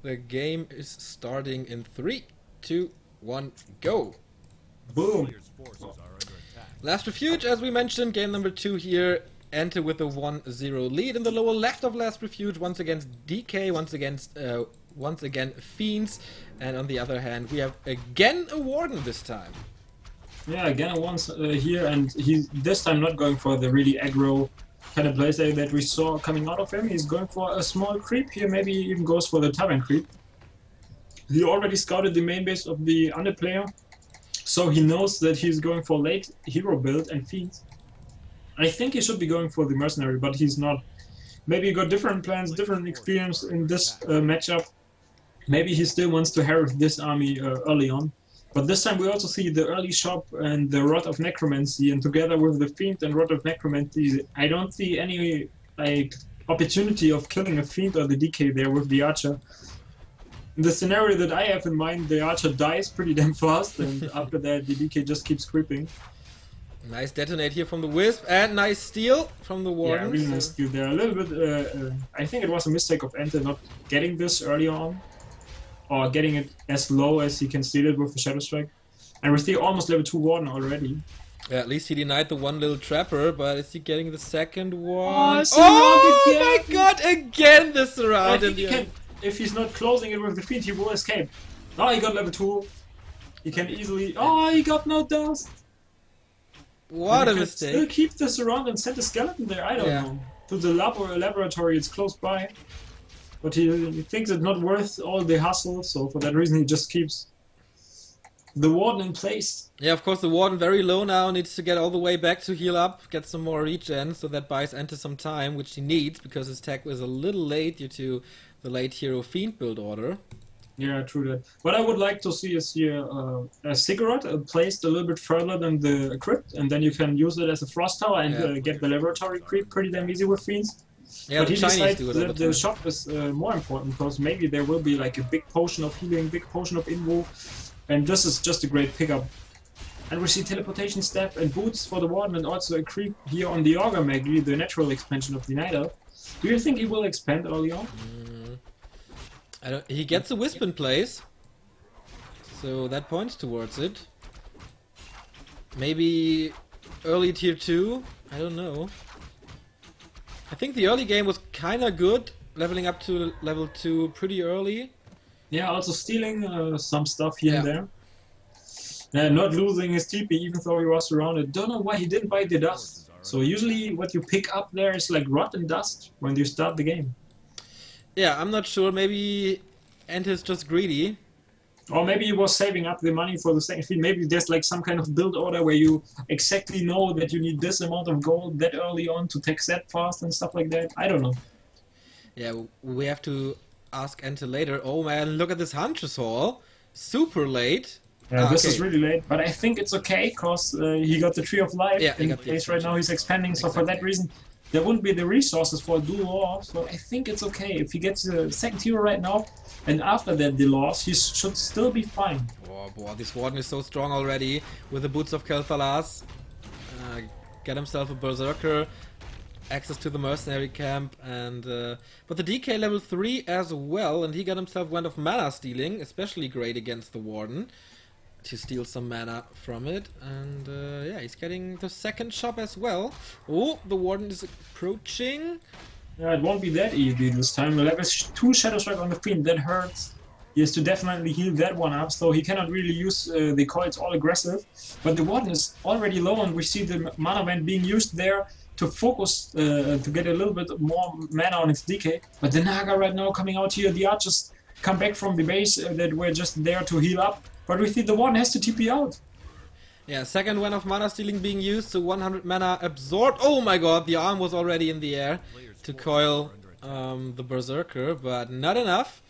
The game is starting in 3, 2, 1, go! Boom! Last Refuge, as we mentioned, game number 2 here. EnTe with a 1-0 lead in the lower left of Last Refuge, once against DK, once again Fiends, and on the other hand we have again a Warden this time. Yeah, again once here, and he's this time not going for the really aggro kind of playstyle that we saw coming out of him. He's going for a small creep here, maybe he even goes for the tavern creep. He already scouted the main base of the underplayer, so he knows that he's going for late hero build and Fiends. I think he should be going for the mercenary, but he's not. Maybe he got different plans, different experience in this matchup. Maybe he still wants to harvest this army early on. But this time we also see the early shop and the Rod of Necromancy, and together with the Fiend and Rod of Necromancy, I don't see any opportunity of killing a Fiend or the DK there with the Archer. In the scenario that I have in mind, the Archer dies pretty damn fast, and after that the DK just keeps creeping. Nice detonate here from the Wisp, and nice steal from the Warden. Yeah, really nice steal there. A little bit, I think it was a mistake of EnTe not getting this early on, or getting it as low as he can steal it with the Shadow Strike. And we're still almost level 2 Warden already. Yeah, at least he denied the one little trapper, but is he getting the second one? Oh my god, again the surround! If he's not closing it with the feet, he will escape. Oh, he got level 2. He can easily... Oh, he got no dust! What a mistake. Still keep this around and send a skeleton there, I don't know. To the laboratory, it's close by. But he thinks it's not worth all the hustle, so for that reason he just keeps the Warden in place. Yeah, of course the Warden very low now, needs to get all the way back to heal up, get some more regen, so that buys EnTe some time, which he needs, because his tech was a little late due to the late hero Fiend build order. Yeah, true that. What I would like to see is here a Ziggurat placed a little bit further than the crypt, and then you can use it as a frost tower and get the laboratory creep pretty damn easy with Fiends. Yeah, but he decides do it that the shop is more important, because maybe there will be like a big potion of healing, big potion of invo, and this is just a great pickup. And we see teleportation step and boots for the Warden, and also a creep here on the Augur Magi, the natural expansion of the Night Elf. Do you think he will expand early on? He gets a Wisp in place, so that points towards it. Maybe early tier 2, I don't know. I think the early game was kinda good, leveling up to level 2 pretty early. Yeah, also stealing some stuff here and there. Not losing his TP even though he was surrounded. Don't know why he didn't buy the dust. So usually what you pick up there is like rot and dust when you start the game. Yeah, I'm not sure, maybe EnTe is just greedy. Or maybe he was saving up the money for the second field. Maybe there's like some kind of build order where you exactly know that you need this amount of gold that early on to take that fast and stuff like that. I don't know. Yeah, we have to ask EnTe later. Oh man, look at this Huntress Hall. Super late. Yeah, this is really late, but I think it's okay, because he got the Tree of Life in place right now. He's expanding, so for that reason there wouldn't be the resources for a dual war, so I think it's okay. If he gets the second hero right now, and after that the loss, he should still be fine. Oh boy, this Warden is so strong already, with the Boots of Kel'Thalas. Get himself a Berserker, access to the mercenary camp, and but the DK level 3 as well, and he got himself Wand of Mana stealing, especially great against the Warden, to steal some mana from it, and yeah, he's getting the second shop as well. Oh, the Warden is approaching. Yeah, it won't be that easy this time. Level 2 Shadow Strike on the Fiend, that hurts. He has to definitely heal that one up, so he cannot really use the coils all aggressive. But the Warden is already low, and we see the mana vent being used there to focus, to get a little bit more mana on its DK. But the Naga right now coming out here, the archers come back from the base that were just there to heal up. But we see the Warden has to TP out. Yeah, second one of mana stealing being used, so 100 mana absorbed. Oh my god, the arm was already in the air to coil the Berserker, but not enough.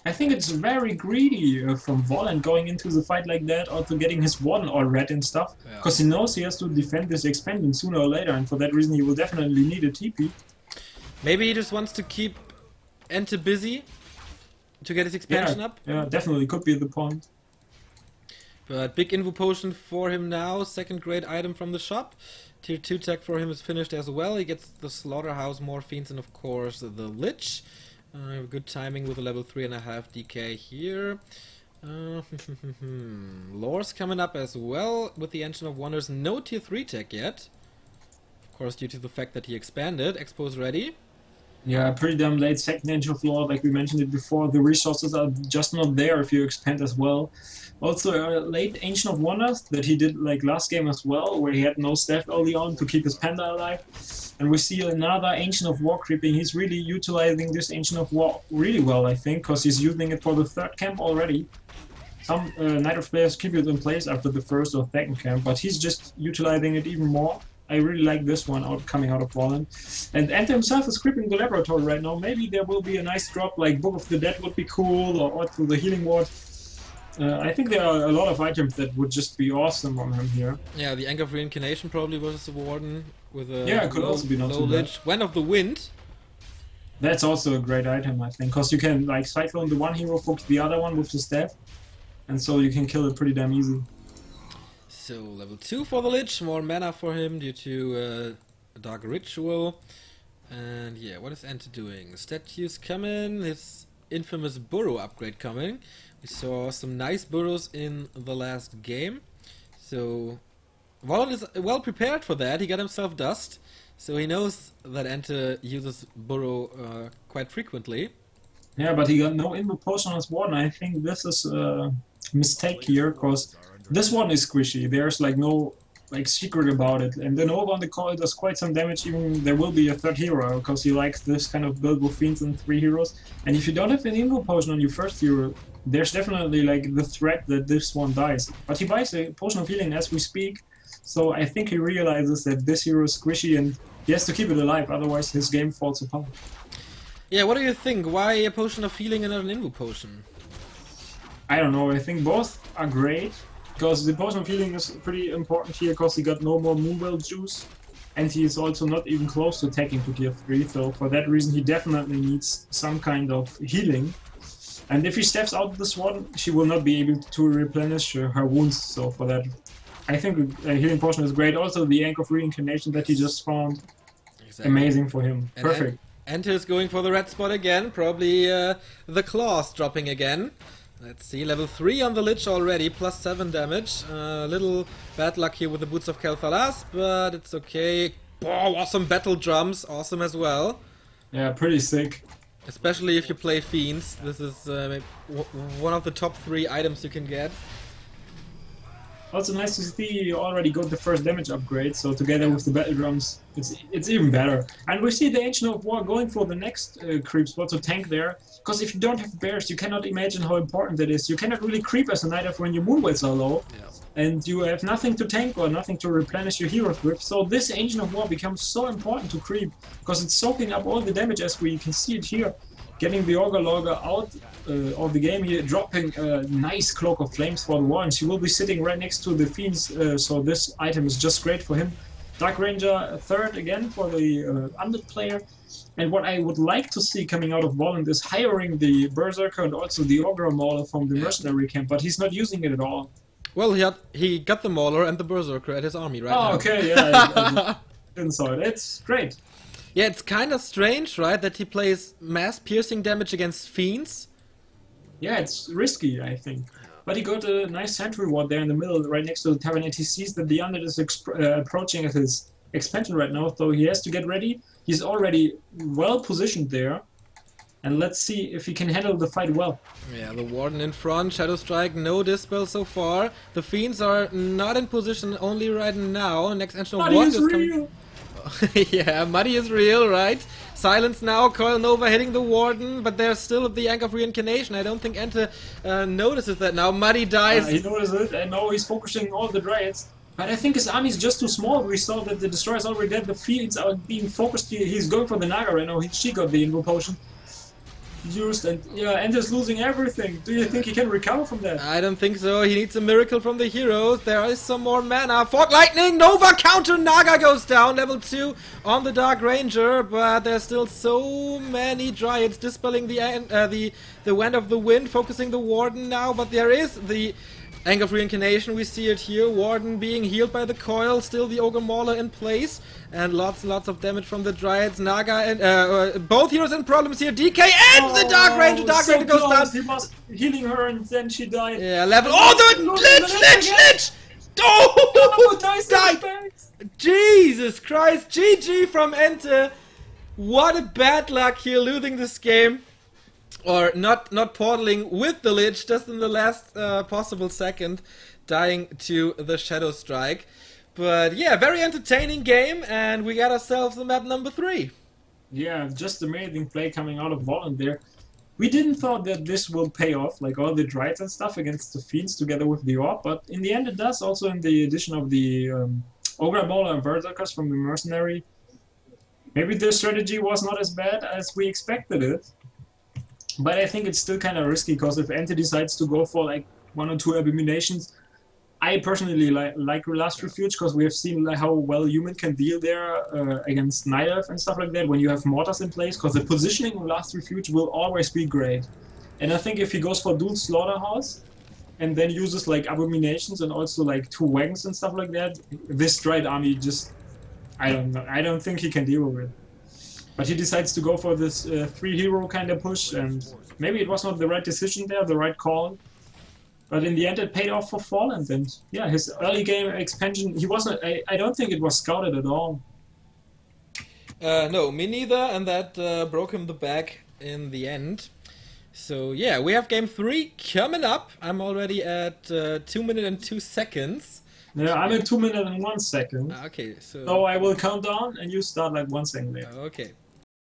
I think it's very greedy from VolanD going into the fight like that, also getting his Warden all red and stuff, because he knows he has to defend this expansion sooner or later, and for that reason he will definitely need a TP. Maybe he just wants to keep EnTe busy to get his expansion up. Yeah, definitely could be the point. But big Invo Potion for him now, second great item from the shop. Tier 2 tech for him is finished as well. He gets the Slaughterhouse, more Fiends, and of course the Lich. Good timing with a level 3.5 DK here. Lore's coming up as well with the Engine of Wonders. No tier 3 tech yet. Of course, due to the fact that he expanded. Expose ready. Yeah, pretty damn late second Engine of Lore, like we mentioned it before. The resources are just not there if you expand as well. Also, a late Ancient of Wonders that he did like last game as well, where he had no staff early on to keep his panda alive. And we see another Ancient of War creeping. He's really utilizing this Ancient of War really well, I think, because he's using it for the third camp already. Some Night of players keep it in place after the first or second camp, but he's just utilizing it even more. I really like this one coming out of VolanD. And EnTe himself is creeping the laboratory right now. Maybe there will be a nice drop, like Book of the Dead would be cool, or through the Healing Ward. I think there are a lot of items that would just be awesome on him here. Yeah, the Anchor of Reincarnation probably versus the Warden with a yeah, it could also be not too bad. Wind of the Wind. That's also a great item, I think, because you can like cyclone the one hero, focus the other one with the staff, and so you can kill it pretty damn easy. So level 2 for the Lich, more mana for him due to a Dark Ritual. And yeah, what is EnTe doing? Statues coming, his infamous burrow upgrade coming. We saw some nice burrows in the last game. So VolanD is well prepared for that. He got himself dust. So he knows that EnTe uses burrow quite frequently. Yeah, but he got no invo potion on his Warden. I think this is a mistake here, because this one is squishy. There's like no like secret about it. And then over on the call it does quite some damage. Even there will be a third hero, because he likes this kind of build with Fiends and 3 heroes. And if you don't have an invo potion on your first hero, there's definitely like the threat that this one dies. But he buys a potion of healing as we speak. So I think he realizes that this hero is squishy and he has to keep it alive, otherwise his game falls apart. Yeah, what do you think? Why a potion of healing and not an invo potion? I don't know, I think both are great, because the potion of healing is pretty important here, because he got no more Moonwell juice, and he is also not even close to attacking to tier 3, so for that reason he definitely needs some kind of healing. And if he steps out this one, she will not be able to replenish her wounds, so for that I think a healing potion is great. Also the Anchor of Reincarnation that he just found, amazing for him. And perfect. EnTe is going for the red spot again, probably the claws dropping again. Let's see, level 3 on the Lich already, plus 7 damage. Little bad luck here with the Boots of Kel'Thalas, but it's okay. Oh, awesome battle drums, awesome as well. Yeah, pretty sick. Especially if you play Fiends, this is one of the top 3 items you can get. Also nice to see you already got the first damage upgrade, so together with the battle drums, it's even better. And we see the Ancient of War going for the next creep spot to tank there, because if you don't have bears, you cannot imagine how important that is. You cannot really creep as a knight elf when your moonwells are low, and you have nothing to tank or nothing to replenish your heroes with. So this Ancient of War becomes so important to creep, because it's soaking up all the damage as we can see it here. Getting the Augur Logger out of the game here, dropping a nice Cloak of Flames for the war, and she will be sitting right next to the Fiends, so this item is just great for him. Dark Ranger third again for the Undead player. And what I would like to see coming out of VolanD is hiring the Berserker and also the Augur Mauler from the mercenary camp, but he's not using it at all. Well, he got the Mauler and the Berserker at his army right now. Oh, okay, yeah, I didn't saw it. It's great. Yeah, it's kind of strange, right, that he plays mass piercing damage against Fiends. Yeah, it's risky, I think. But he got a nice sentry ward there in the middle, right next to the tavern, and he sees that the Undead is approaching at his expansion right now, so he has to get ready. He's already well positioned there, and let's see if he can handle the fight well. Yeah, the Warden in front, Shadow Strike, no Dispel so far. The Fiends are not in position only right now. Next Ancient of War is coming. Yeah, Muddy is real, right? Silence now, Coil Nova hitting the Warden, but there's still the Anchor of Reincarnation. I don't think EnTe notices that now. Muddy dies. He notices it, and now he's focusing all the Dryads. But I think his army is just too small. We saw that the Destroyer is already dead, the Fiends are being focused here. He's going for the Naga right now. She got the Invo Potion used, and yeah, EnTe's losing everything. Do you think he can recover from that? I don't think so. He needs a miracle from the heroes. There is some more mana. Fork Lightning, Nova counter, Naga goes down. Level 2 on the Dark Ranger, but there's still so many Dryads dispelling the Wind of the Wind, focusing the Warden now. But there is the Anger of Reincarnation, we see it here. Warden being healed by the coil, still the Ogre Mauler in place, and lots of damage from the Dryads. Naga and both heroes in problems here. DK and the Dark Ranger. Dark Ranger goes down. He was healing her and then she died. Yeah, level. Oh, the Lich! Oh, died! Jesus Christ! GG from EnTe. What a bad luck here, losing this game. Or not portaling with the Lich just in the last possible second, dying to the Shadow Strike. But yeah, very entertaining game, and we got ourselves the map number 3. Yeah, just amazing play coming out of VolanD there. We didn't thought that this will pay off, like all the Dryads and stuff against the Fiends together with the Orb, but in the end it does, also in the addition of the Ogre Mauler and Berserkers from the Mercenary. Maybe the strategy was not as bad as we expected it. But I think it's still kind of risky, because if EnTe decides to go for like 1 or 2 Abominations, I personally like Last Refuge, because we have seen like, how well Human can deal there against Night Elf and stuff like that when you have mortars in place, because the positioning of Last Refuge will always be great. And I think if he goes for dual Slaughterhouse and then uses like Abominations and also like 2 wagons and stuff like that, this Dryad army just, I don't know, I don't think he can deal with it. But he decides to go for this 3-hero kind of push, and maybe it was not the right decision there, the right call. But in the end it paid off for VolanD, and yeah, his early game expansion, he wasn't, I don't think it was scouted at all. No, me neither, and that broke him the back in the end. So yeah, we have game 3 coming up. I'm already at 2 minutes and 2 seconds. Yeah, I'm at 2 minutes and 1 second. Okay, so... So I will count down and you start like 1 second later. Okay.